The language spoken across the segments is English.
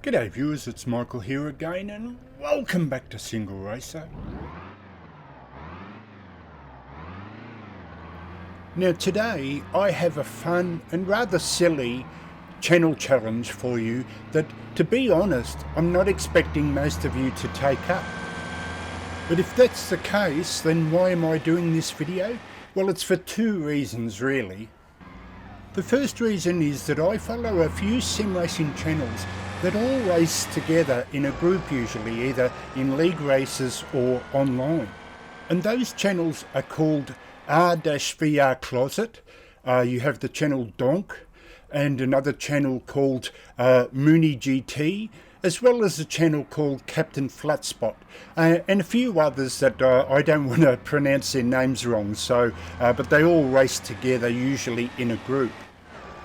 G'day viewers, it's Michael here again and welcome back to SingleRacer. Now today I have a fun and rather silly channel challenge for you that, to be honest, I'm not expecting most of you to take up. But if that's the case, then why am I doing this video? Well, it's for two reasons really. The first reason is that I follow a few sim racing channels that all race together in a group, usually either in league races or online. And those channels are called R-VR Closet. You have the channel Donk and another channel called Mooney GT, as well as a channel called Captain Flatspot, and a few others that I don't want to pronounce their names wrong, so but they all race together, usually in a group.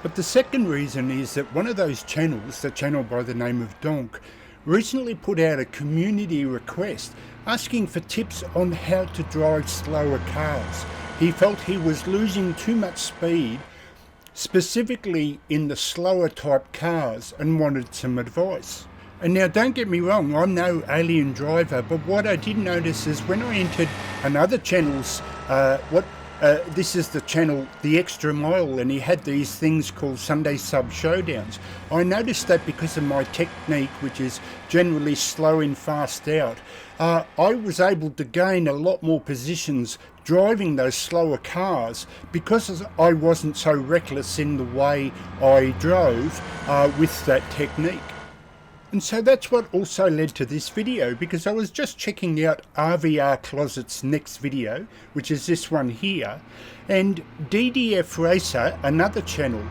But the second reason is that one of those channels, the channel by the name of Donk, recently put out a community request asking for tips on how to drive slower cars. He felt he was losing too much speed, specifically in the slower type cars, and wanted some advice. And now don't get me wrong, I'm no alien driver, but what I did notice is when I entered another channel's, this is the channel The Extra Mile, and he had these things called Sunday Sub Showdowns. I noticed that because of my technique, which is generally slow in, fast out, I was able to gain a lot more positions driving those slower cars because I wasn't so reckless in the way I drove with that technique. And so that's what also led to this video, because I was just checking out RVR Closet's next video, which is this one here, and DDF Racer, another channel,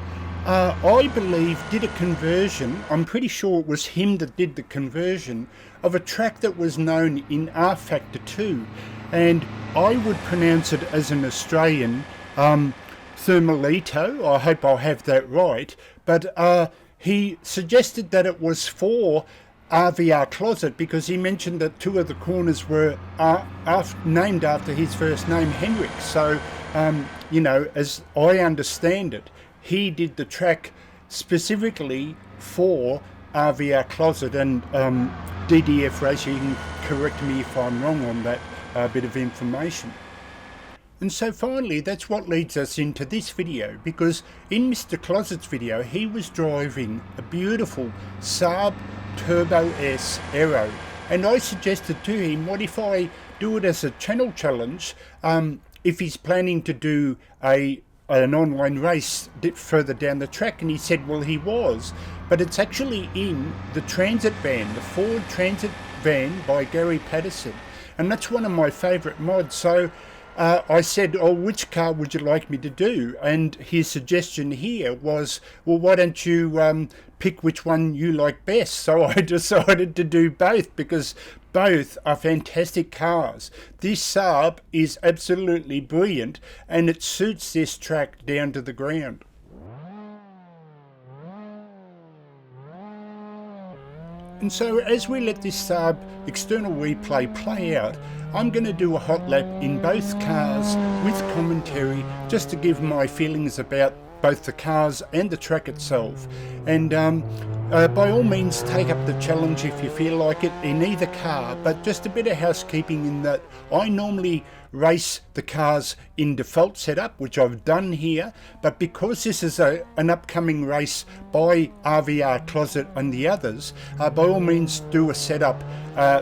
I believe did a conversion, I'm pretty sure it was him that did the conversion, of a track that was known in R Factor 2, and I would pronounce it as an Australian, Thermalito, I hope I'll have that right, but he suggested that it was for RVR Closet because he mentioned that two of the corners were named after his first name, Henrik. So, you know, as I understand it, he did the track specifically for RVR Closet, and DDF Racer, you can correct me if I'm wrong on that bit of information. And so finally, that's what leads us into this video, because in Mr. Closet's video, he was driving a beautiful Saab Turbo S AERO, and I suggested to him, what if I do it as a channel challenge, if he's planning to do an online race further down the track, and he said, well, he was, but it's actually in the Transit van, the Ford Transit van by Gary Paterson, and that's one of my favourite mods. So I said, oh, which car would you like me to do? And his suggestion here was, well, why don't you pick which one you like best? So I decided to do both, because both are fantastic cars. This Saab is absolutely brilliant, and it suits this track down to the ground. And so as we let this Saab external replay play out, I'm going to do a hot lap in both cars with commentary, just to give my feelings about both the cars and the track itself. And by all means take up the challenge if you feel like it in either car, but just a bit of housekeeping in that I normally race the cars in default setup, which I've done here, but because this is an upcoming race by RVR Closet and the others, by all means do a setup,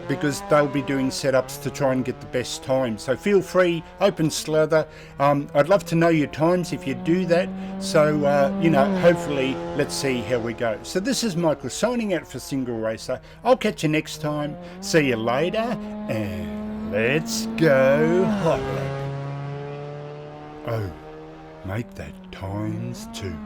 because they'll be doing setups to try and get the best time. So feel free, open slather. I'd love to know your times if you do that, so you know, hopefully let's see how we go. So this is Michael signing out for SingleRacer. I'll catch you next time. See you later, and let's go Hotlap. Oh, make that ×2.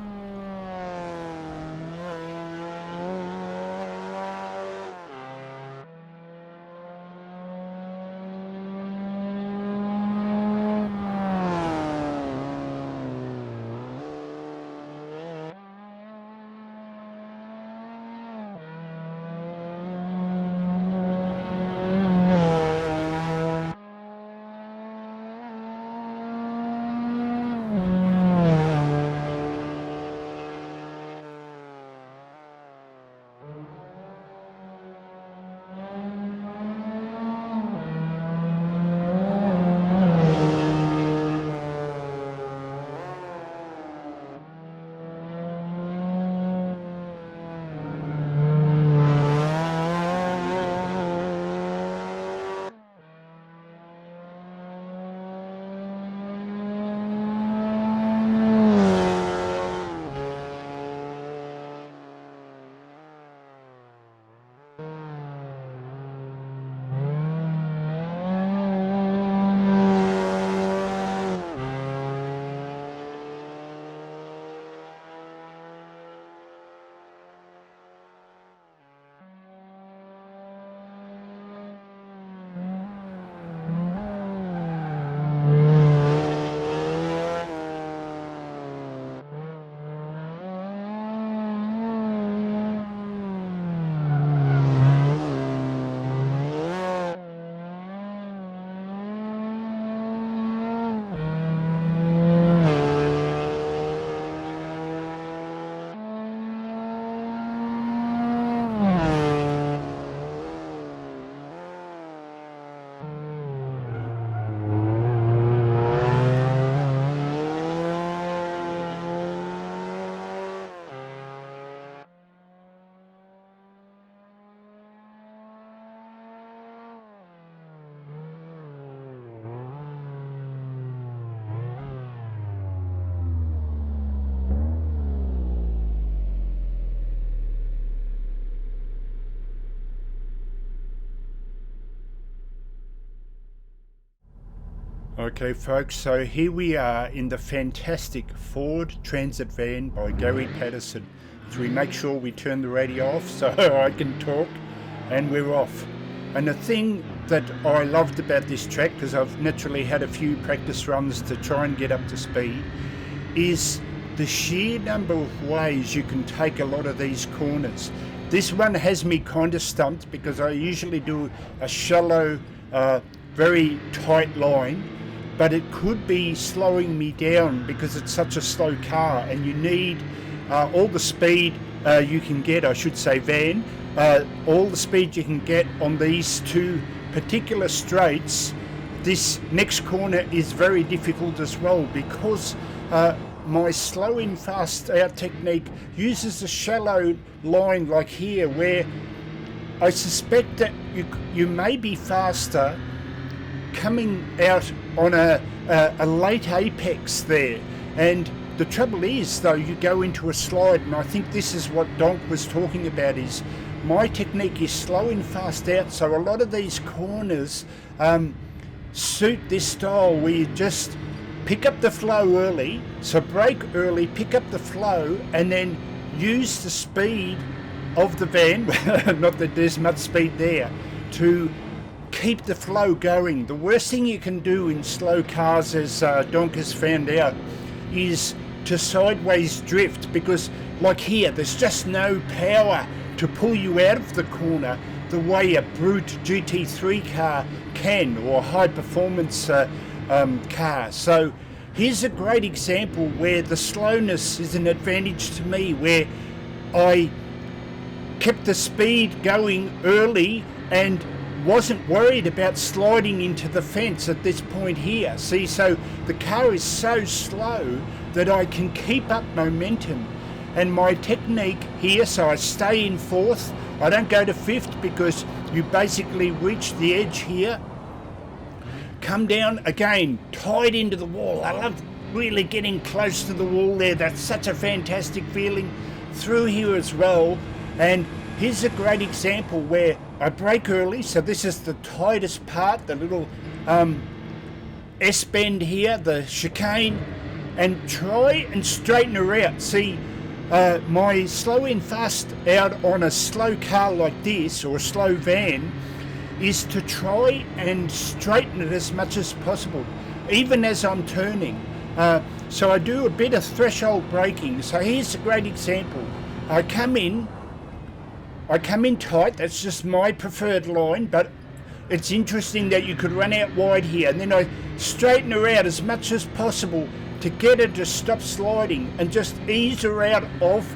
Okay folks, so here we are in the fantastic Ford Transit van by Gary Paterson. So we make sure we turn the radio off so I can talk, and we're off. And the thing that I loved about this track, because I've naturally had a few practice runs to try and get up to speed, is the sheer number of ways you can take a lot of these corners. This one has me kind of stumped because I usually do a shallow, very tight line, but it could be slowing me down because it's such a slow car and you need all the speed you can get, I should say van, all the speed you can get on these two particular straights. This next corner is very difficult as well because my slow in fast out technique uses a shallow line like here, where I suspect that you may be faster coming out on a late apex there. And the trouble is though, you go into a slide, and I think this is what Donk was talking about, is my technique is slow in fast out, so a lot of these corners suit this style where you just pick up the flow early, so brake early, pick up the flow, and then use the speed of the van, not that there's much speed there, to keep the flow going. The worst thing you can do in slow cars, as Donk has found out, is to sideways drift, because like here, there's just no power to pull you out of the corner the way a brute GT3 car can, or a high performance car. So here's a great example where the slowness is an advantage to me, where I kept the speed going early and wasn't worried about sliding into the fence at this point here. See, so the car is so slow that I can keep up momentum. And my technique here, so I stay in fourth, I don't go to fifth, because you basically reach the edge here, come down again, tied into the wall. I love really getting close to the wall there. That's such a fantastic feeling. Through here as well. And here's a great example where I brake early, so this is the tightest part, the little S-bend here, the chicane, and try and straighten her out. See, my slow in fast out on a slow car like this, or a slow van, is to try and straighten it as much as possible, even as I'm turning. So I do a bit of threshold braking. So here's a great example. I come in tight, that's just my preferred line, but it's interesting that you could run out wide here, and then I straighten her out as much as possible to get her to stop sliding and just ease her out of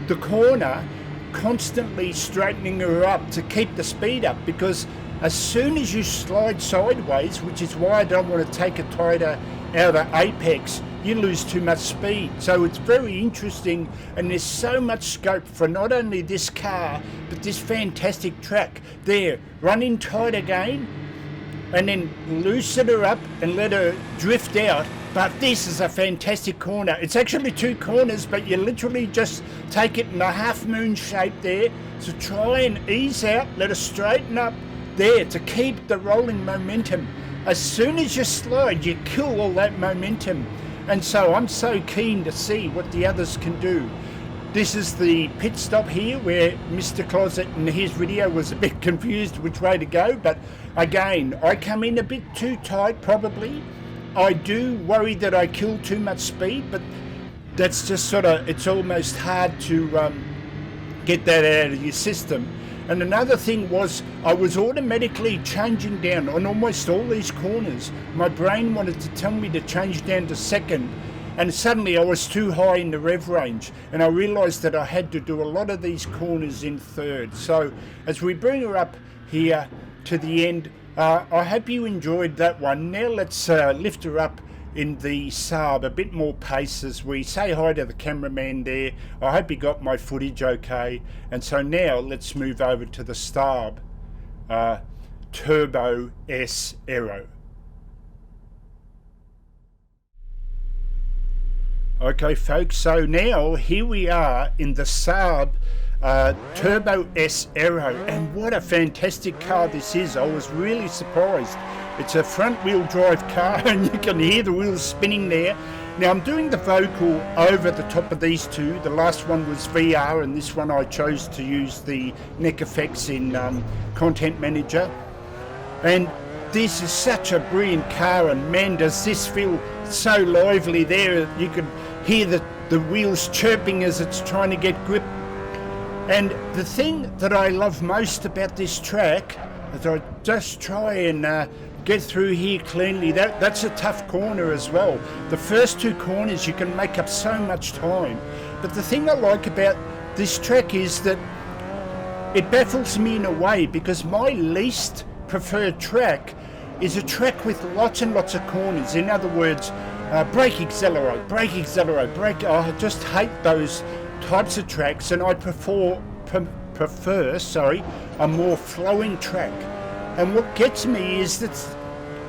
the corner, constantly straightening her up to keep the speed up, because as soon as you slide sideways, which is why I don't want to take a tighter out of apex, you lose too much speed. So it's very interesting, and there's so much scope for not only this car but this fantastic track. There, run in tight again and then loosen her up and let her drift out, But this is a fantastic corner. It's actually 2 corners, but you literally just take it in a half moon shape there. So try and ease out, let it straighten up there to keep the rolling momentum. As soon as you slide, you kill all that momentum. And so I'm so keen to see what the others can do. This is the pit stop here where Mr. Closet in his video was a bit confused which way to go. But again, I come in a bit too tight probably. I do worry that I kill too much speed, but that's just sort of, it's almost hard to get that out of your system. And another thing was I was automatically changing down on almost all these corners. My brain wanted to tell me to change down to second, and suddenly I was too high in the rev range, and I realized that I had to do a lot of these corners in third. So as we bring her up here to the end, I hope you enjoyed that one. Now let's lift her up in the Saab, a bit more pace as we say hi to the cameraman there. I hope you got my footage okay. And so now let's move over to the Saab Turbo S AERO. Okay folks, so now here we are in the Saab Turbo S AERO, and what a fantastic car this is. I was really surprised. It's a front wheel drive car and you can hear the wheels spinning there. Now I'm doing the vocal over the top of these two. The last one was VR and this one I chose to use the neck effects in Content Manager. And this is such a brilliant car, and man does this feel so lively there. You can hear the wheels chirping as it's trying to get grip. And the thing that I love most about this track is I just try and get through here cleanly. That's a tough corner as well. The first 2 corners you can make up so much time. But the thing I like about this track is that it baffles me in a way, because my least preferred track is a track with lots and lots of corners. In other words, brake, accelerate, brake. I just hate those types of tracks, and I prefer a more flowing track. And what gets me is that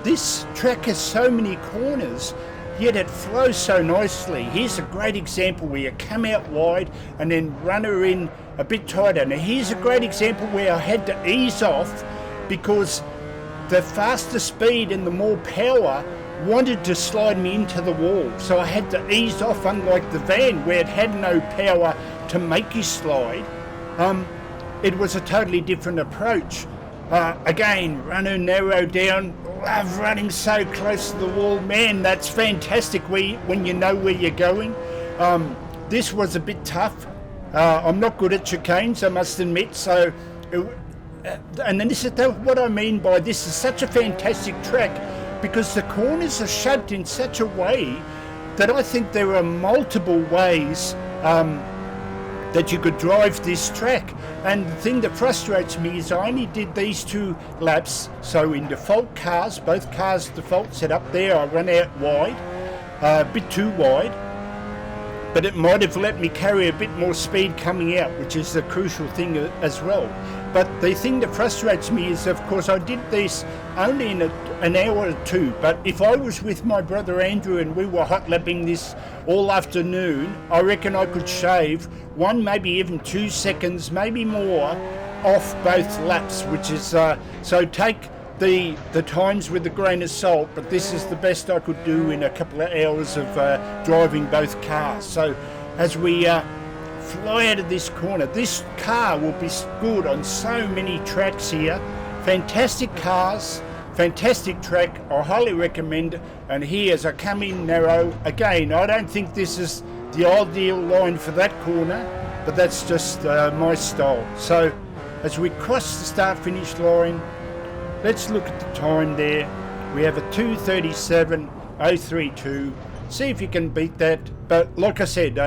this track has so many corners, yet it flows so nicely. Here's a great example where you come out wide and then run her in a bit tighter. Now here's a great example where I had to ease off because the faster speed and the more power wanted to slide me into the wall. So I had to ease off, unlike the van where it had no power to make you slide. It was a totally different approach. Again, run her narrow down. Love running so close to the wall. Man, that's fantastic when you know where you're going. This was a bit tough. I'm not good at chicanes, I must admit. So, and then this is what I mean by this is such a fantastic track, because the corners are shaped in such a way that I think there are multiple ways that you could drive this track. And the thing that frustrates me is I only did these 2 laps. So in default cars, both cars default set up there, I ran out wide, a bit too wide, but it might have let me carry a bit more speed coming out, which is a crucial thing as well. But the thing that frustrates me is, of course, I did this only in an hour or 2, but if I was with my brother Andrew and we were hot lapping this all afternoon, I reckon I could shave 1, maybe even 2 seconds, maybe more, off both laps, which is, so take the times with a grain of salt, but this is the best I could do in a couple of hours of driving both cars. So as we fly out of this corner, this car will be good on so many tracks here. Fantastic cars, fantastic track, I highly recommend. And here as I come in narrow, again, I don't think this is the ideal line for that corner, but that's just my style. So as we cross the start finish line, let's look at the time there. We have a 2:37.032. See if you can beat that. But like I said,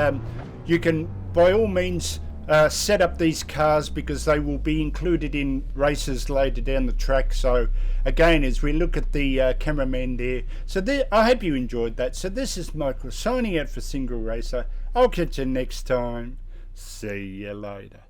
you can by all means set up these cars because they will be included in races later down the track. So again, as we look at the cameraman there, so there, I hope you enjoyed that. So this is Michael signing out for SingleRacer. I'll catch you next time. See you later.